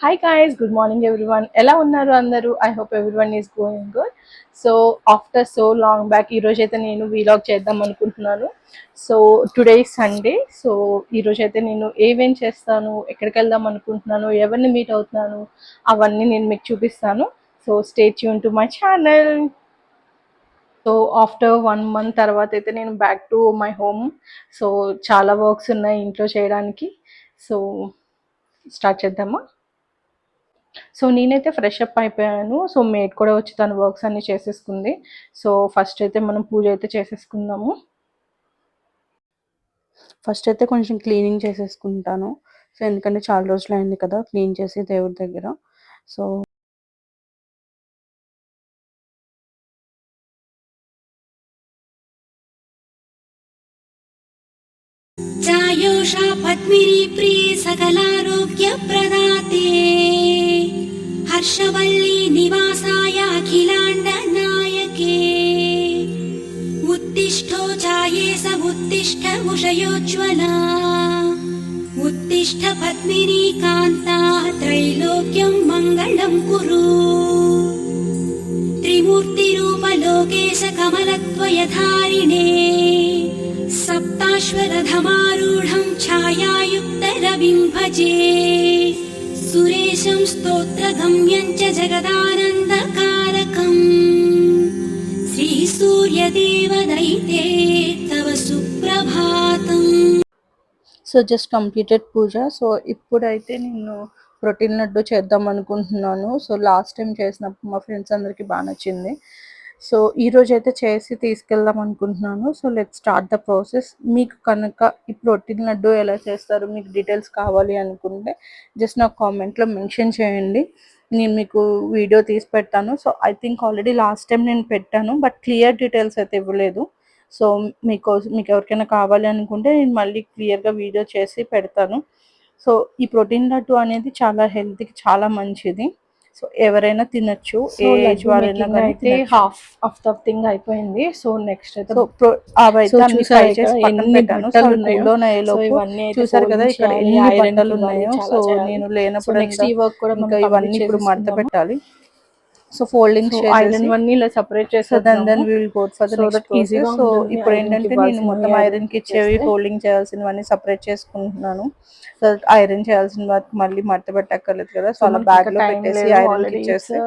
Hi guys, good morning everyone. ఎలా ఉన్నారు అందరూ? I hope everyone is going good. So after so long back ఈరోజు అయితే నేను వీలాగ్ చేద్దాం అనుకుంటున్నాను. So today Sunday. సో ఈరోజు అయితే నేను ఏమేం చేస్తాను, ఎక్కడికి వెళ్దాం అనుకుంటున్నాను, ఎవరిని మీట్ అవుతున్నాను, అవన్నీ నేను మీకు చూపిస్తాను. So stay tune to my channel. So after 1 month తర్వాత అయితే నేను back to my home. So చాలా వర్క్స్ ఉన్నాయి ఇంట్లో చేయడానికి. సో స్టార్ట్ చేద్దామా? సో నేనైతే ఫ్రెష్ అప్ అయిపోయాను. సో మేడ్ కూడా వచ్చి తన వర్క్స్ అన్ని చేసేసుకుంది. సో ఫస్ట్ అయితే మనం పూజ అయితే చేసేసుకుందాము. ఫస్ట్ అయితే కొంచెం క్లీనింగ్ చేసేసుకుంటాను. సో ఎందుకంటే చాలా రోజులు అయింది కదా క్లీన్ చేసి దేవుడి దగ్గర. సో चायोषा पद्मिनी प्रिये सकलारोग्यप्रदाते हर्षवल्ली निवासाय अखिलाण्डनायके उत्तिष्ठो जाये स उत्तिष्ठ उषयोज्ज्वला उत्तिष्ठ पद्मिनी कान्ता त्रैलोक्यं मङ्गलं कुरु त्रिमूर्तिरूपलोकेश कमलद्वयधारिणे सप्ताश्वरथमारूढं छायायुक्तरविं भजे सुरेशं स्तोत्रगम्यं च जगदानन्दकारकम् श्रीसूर्यदेवदैते तव सुप्रभातम्. సో జస్ట్ కంప్లీటెడ్ పూజ. సో ఇప్పుడైతే నేను ప్రోటీన్ లడ్డు చేద్దాం అనుకుంటున్నాను. సో లాస్ట్ టైం చేసినప్పుడు మా ఫ్రెండ్స్ అందరికీ బాగా నచ్చింది. సో ఈరోజు అయితే చేసి తీసుకెళ్దాం అనుకుంటున్నాను. So let start the process. మీకు కనుక ఈ ప్రోటీన్ లడ్డు ఎలా చేస్తారు మీకు డీటెయిల్స్ కావాలి అనుకుంటే జస్ట్ నాకు కామెంట్లో మెన్షన్ చేయండి. నేను మీకు వీడియో తీసి పెడతాను. So I think already last time నేను పెట్టాను, బట్ క్లియర్ డీటెయిల్స్ అయితే ఇవ్వలేదు. సో మీకు ఎవరికైనా కావాలి అనుకుంటే నేను మళ్ళీ క్లియర్గా వీడియో చేసి పెడతాను. సో ఈ ప్రోటీన్ లడ్డు అనేది చాలా హెల్త్కి చాలా మంచిది. సో ఎవరైనా తినచ్చు, సో ఏ ఏజ్ లడ్డు వాళ్ళైనా మేకింగ్ కానీ అయితే తినచ్చు. హాఫ్ ఆఫ్ ద థింగ్ అయిపోయింది. సో నెక్స్ట్ అయితే సో అవైతే అన్ని చూసారు ఫ్రై ఇక్కడ చేసి పక్కన ఎన్ని పెట్టాను. సో బట్టలు అవి ఉన్నాయో. కూల్డౌన్ సో అయ్యేలోపు ఇవన్నీ అయితే చూసారు కదా ఫోల్డింగ్ ఇక్కడ చేయాలి, ఎన్ని ఐరన్ బట్టలు కి ఇవ్వాలి, ఉన్నాయో. చాలా సో చేయాలి. నేను సో లేనప్పుడు నెక్స్ట్ ఈ వర్క్ కూడా ఇంకా మనం ఇవన్నీ కంప్లీట్ ఇప్పుడు మడత చేసేసుకుందాము. పెట్టాలి. సో ఫోల్డింగ్స్ సో ఐరన్ చేసేసి వన్నీ ఇలా సెపరేట్ సో దెన్ చేసేద్దాము. Will go for the so next that process. ఈజీగా సో ఉంటుంది ఇప్పుడు ఐరన్ కి ఏంటంటే నేను ఇవ్వాల్సినవి మొత్తం ఐరన్ ఐరన్కి కి ఇచ్చేవి ఇచ్చేస్తే. ఫోల్డింగ్ చేయాల్సినవన్నీ సపరేట్ చేసుకుంటున్నాను. సో ఐరన్ చేయాల్సిన వాటికి మళ్ళీ మడత పెట్టక్కర్లేదు కదా. సో సో అలా మనకి ఇంకా బ్యాగ్లో టైం పెట్టేసి లేదు, ఐరన్కి ఆల్రెడీ ఇట్స్ ఇచ్చేస్తే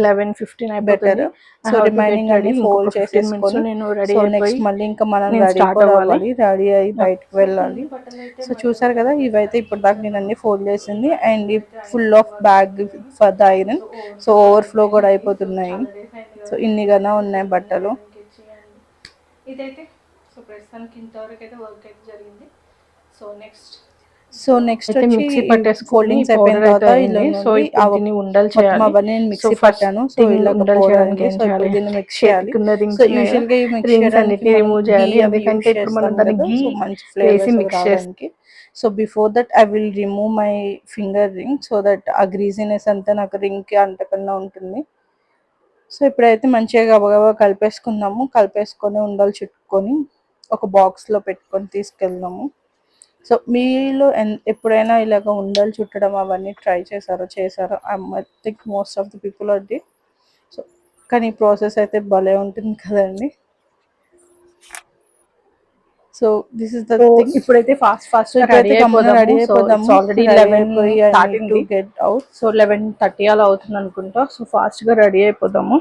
11:15 బెటర్. అయిపోతుంది. I so have to get remaining ready. అన్ని ఇంకొక ఫోల్డ్ 15 మినిట్స్ లో చేసేసుకొని నేను రెడీ సో అయిపోయి నెక్స్ట్ మళ్ళీ ఇంకా మనం నేను రెడీ స్టార్ట్ కూడా అవ్వాలి. అవ్వాలి. రెడీ అయ్యి బయటకు వెళ్ళాలి. సో చూసారు కదా ఇవైతే ఇప్పుడు దాకా నేను అన్ని ఫోల్డ్ చేసింది and full of bag for the iron. So overflow కూడా అయిపోతున్నాయి. సో ఇన్నిగానే ఉన్నాయి బట్టలు. ఇదైతే సో ప్రస్తుతానికి ఇంతవరకు అయితే వర్క్ అయితే జరిగింది. సో నెక్స్ట్ అయితే వచ్చి మిక్సీ పట్టేసుకుని ఫోల్డింగ్స్ అయిపోయిన పౌడర్ అయితే తర్వాత ఇలా అయింది. సో నుండి ఇప్పుడు దీన్ని ఉండలు మొత్తం చేయాలి. అవన్నీ నేను సో మిక్సీ ఫస్ట్ పట్టాను. సో థింగ్ ఇలాగ ఉండలు పౌడర్ చేయడానికి అయింది. ఏం సో ఇప్పుడు చేయాలి, దీన్ని మిక్స్ చేయాలి. చేతికి ఉన్న సో రింగ్స్ ఉన్నాయి కదా, యూజువల్గా ఇవి మిక్స్ రింగ్స్ చేయడానికి అన్నిటిని మనం రిమూవ్ గీ చేయాలి. అవి యూజ్ ఎందుకంటే ఇప్పుడు మనం చేస్తాం దాన్ని కదా. గీ సో మంచి వేసి ఫ్లేవర్స్ అవి మిక్స్ చేస్తాం. రావడానికి. So before that I will remove my finger ring so that ఆ గ్రీజీనెస్ అంతా నాకు రింగ్కి అంటకుండా ఉంటుంది. సో ఇప్పుడైతే మంచిగా గబగబా కలిపేసుకుందాము. కలిపేసుకొని ఉండలు చుట్టుకొని ఒక బాక్స్లో పెట్టుకొని తీసుకెళ్దాము. సో మీలో ఎప్పుడైనా ఇలాగ ఉండలు చుట్టడం అవన్నీ ట్రై చేశారో I think most of the people are డి. సో కానీ ఈ ప్రాసెస్ అయితే భలే ఉంటుంది కదండి. So this is the so thing. ఇప్పుడైతే ఫాస్ట్ సో గా రెడీ ఇప్పుడైతే గమ్మున అయిపోదాము. రెడీ సో ఇట్స్ అయిపోదాము. ఆల్రెడీ రెడీ 11 అయిపోయి ఐ నీడ్ టు దాటింది. Get out. సో 11:30 అలా అవుతుంది అనుకుంటా. సో ఫాస్ట్ గా రెడీ అయిపోదాము.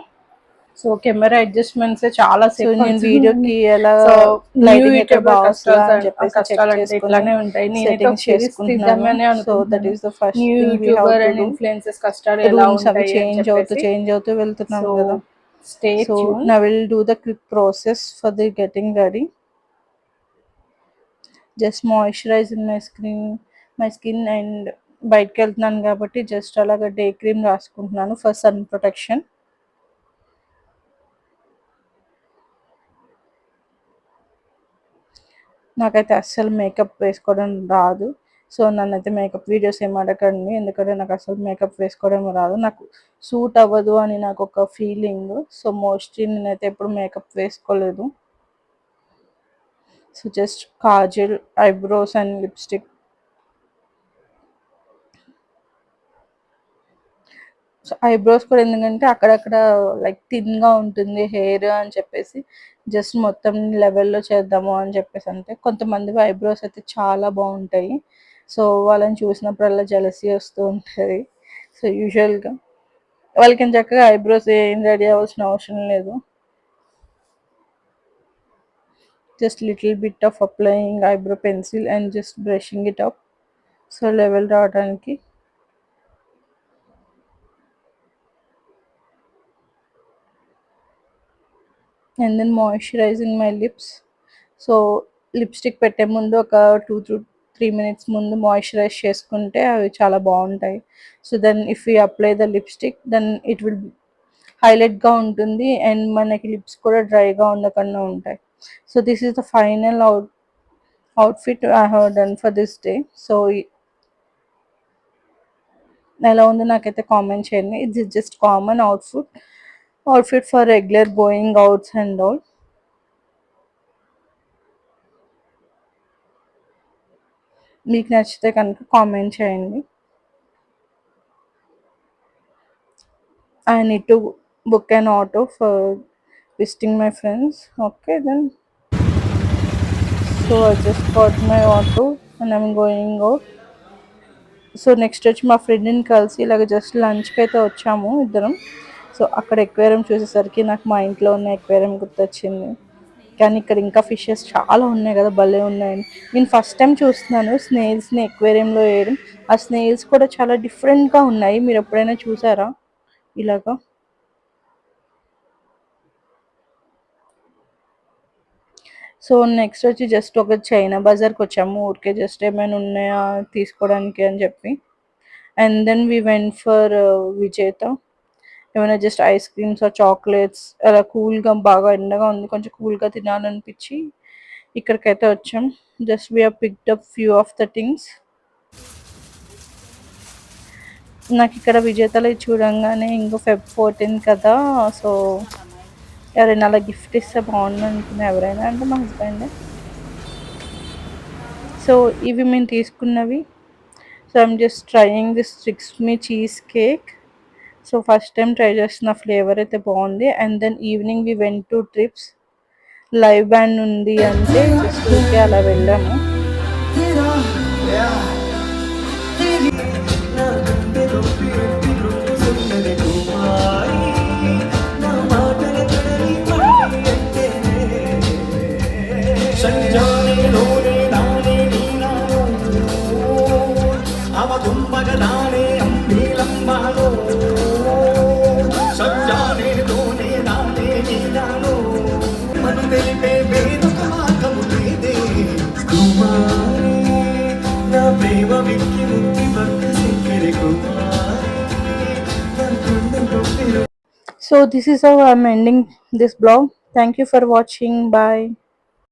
సో కెమెరా అడ్జస్ట్మెంట్స్ చాలా సో సేపు నేను పడుతుందండి. వీడియోకి ఎలా సో న్యూ లైటింగ్ ఎక్కడ యూట్యూబర్ బాగా వస్తుందా అని చెప్పేసి చెక్ కష్టాలు అంటే చేసుకుని ఇట్లానే ఉంటాయి. నేనైతే ఒక సెట్టింగ్స్ సిరీస్ చేసుకుంటున్నాను. తీద్దామని సో దట్ అనుకుంటున్నాను, is the first new thing we have YouTuber to and do. Influences కష్టాలు ఎలా రూమ్స్ అవి ఉంటాయి అని చెప్పేసి. చేంజ్ అవుతూ వెళ్తున్నాం సో కదా. Stay so tune. నా will do the quick process for the getting ready. Just moisturising my skin and బయటకు వెళ్తున్నాను కాబట్టి జస్ట్ అలాగా డే క్రీమ్ రాసుకుంటున్నాను ఫర్ సన్ ప్రొటెక్షన్. నాకైతే అస్సలు మేకప్ వేసుకోవడం రాదు. సో నన్నైతే మేకప్ వీడియోస్ ఏం అడగండి, ఎందుకంటే నాకు అసలు మేకప్ వేసుకోవడం రాదు. నాకు సూట్ అవ్వదు అని నాకు ఒక ఫీలింగ్. సో మోస్ట్లీ నేనైతే ఎప్పుడు మేకప్ వేసుకోలేదు. So just Kajal, eyebrows and lipstick. So eyebrows కూడా ఎందుకంటే అక్కడక్కడ లైక్ థిన్గా ఉంటుంది హెయిర్ అని చెప్పేసి జస్ట్ మొత్తం లెవెల్లో చేద్దాము అని చెప్పేసి. అంటే కొంతమంది ఐబ్రోస్ అయితే చాలా బాగుంటాయి, సో వాళ్ళని చూసినప్పుడల్లా జెలసీ వస్తూ ఉంటుంది. సో యూజువల్గా వాళ్ళకి చక్కగా ఐబ్రోస్ ఏం రెడీ అవ్వాల్సిన అవసరం లేదు, just little bit of applying eyebrow pencil and just brushing it up, so level రావడానికి. And then moisturising my lips. So lipstick పెట్టే ముందు ఒక 2 to 3 minutes ముందు మాయిశ్చరైజ్ చేసుకుంటే అవి చాలా బాగుంటాయి. So then if you apply the lipstick then it will హైలైట్గా ఉంటుంది అండ్ మనకి లిప్స్ కూడా డ్రైగా ఉండకుండా ఉంటాయి. So this is the final outfit I have done for this day. So ఎలా ఉందో నాకైతే కామెంట్ చేయండి. It's just common outfit for regular going outs and all. మీకు నచ్చితే కనుక కామెంట్ చేయండి. I need to book an auto for visiting my friends. Okay then. So I just got my auto and I'm going out. So next వచ్చి మా ఫ్రెండ్ని కలిసి ఇలాగ just లంచ్కి అయితే వచ్చాము ఇద్దరం. సో అక్కడ ఎక్వేరియం చూసేసరికి నాకు మా ఇంట్లో ఉన్న ఎక్వేరియం గుర్తొచ్చింది. కానీ ఇక్కడ ఇంకా ఫిషెస్ చాలా ఉన్నాయి కదా, భలే ఉన్నాయని. నేను ఫస్ట్ టైం చూస్తున్నాను స్నేల్స్ని ఎక్వేరియంలో వేయడం. ఆ స్నేల్స్ కూడా చాలా డిఫరెంట్గా ఉన్నాయి. మీరు ఎప్పుడైనా చూసారా ఇలాగా? సో నెక్స్ట్ వచ్చి జస్ట్ ఒక చైనా బజార్కి వచ్చాము ఊరికే, జస్ట్ ఏమైనా ఉన్నాయా తీసుకోవడానికి అని చెప్పి. And then we went for Vijetha. ఏమైనా just ice creams or chocolates అలా కూల్గా, బాగా ఎండగా ఉంది కొంచెం కూల్గా తినాలనిపించి ఇక్కడికైతే వచ్చాం. Just we have picked up few of the things. నాకు ఇక్కడ విజేతలో చూడంగానే ఇంకో Feb 14 కదా, సో ఎవరైనా అలా గిఫ్ట్ ఇస్తే బాగుండు అనుకున్నా. ఎవరైనా అంటే మా హస్బెండ్. సో ఇవి మేము తీసుకున్నవి. So I'm just trying this tricks మీ cheesecake. So first time try చేస్తున్న, ఫ్లేవర్ అయితే బాగుంది. And then evening we went to trips. Live band ఉంది అంటే జస్ట్ ఊరికే అలా వెళ్ళాము. So this is how I'm ending this blog. Thank you for watching. Bye.